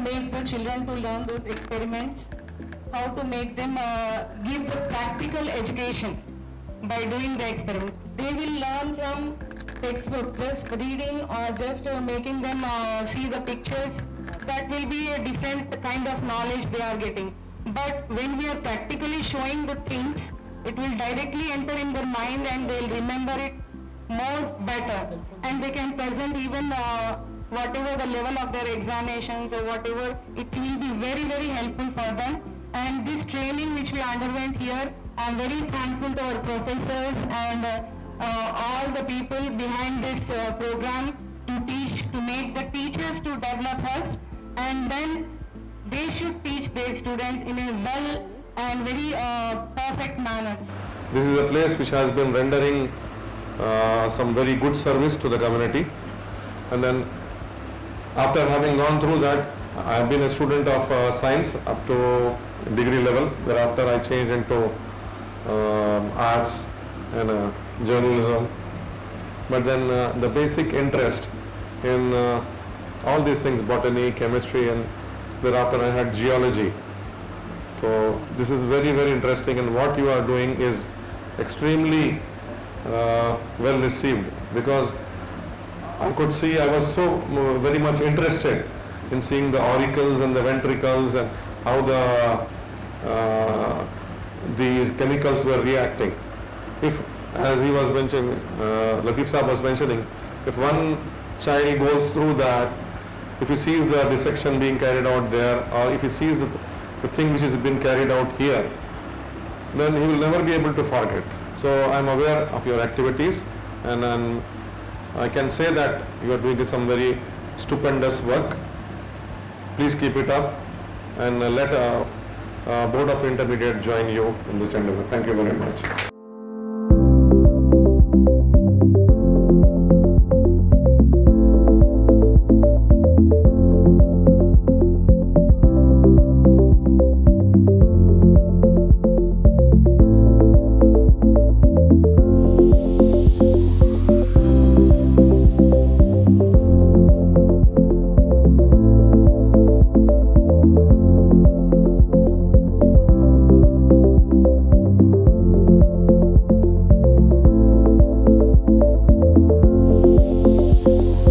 make the children to learn those experiments, how to make them give the practical education by doing the experiment. They will learn from textbook, just reading or just making them see the pictures. That will be a different kind of knowledge they are getting. But when we are practically showing the things, it will directly enter in their mind and they will remember it more better, and they can present even whatever the level of their examinations or whatever. It will be very, very helpful for them. And this training which we underwent here, I am very thankful to our professors and all the people behind this program to teach, to make the teachers to develop first, and then they should teach their students in a well and very perfect manner. This is a place which has been rendering some very good service to the community, and then after having gone through that, I have been a student of science up to degree level. Thereafter I changed into arts and journalism, but then the basic interest in all these things, botany, chemistry, and thereafter I had geology. So this is very, very interesting, and what you are doing is extremely well received, because I could see, I was so very much interested in seeing the auricles and the ventricles and how these chemicals were reacting. If, as he was mentioning, Latif Saab was mentioning, if one child goes through that, if he sees the dissection being carried out there, or if he sees the thing which has been carried out here, then he will never be able to forget. So I am aware of your activities, and I can say that you are doing some very stupendous work. Please keep it up, and let Board of Intermediate join you in this endeavor. Thank you very much.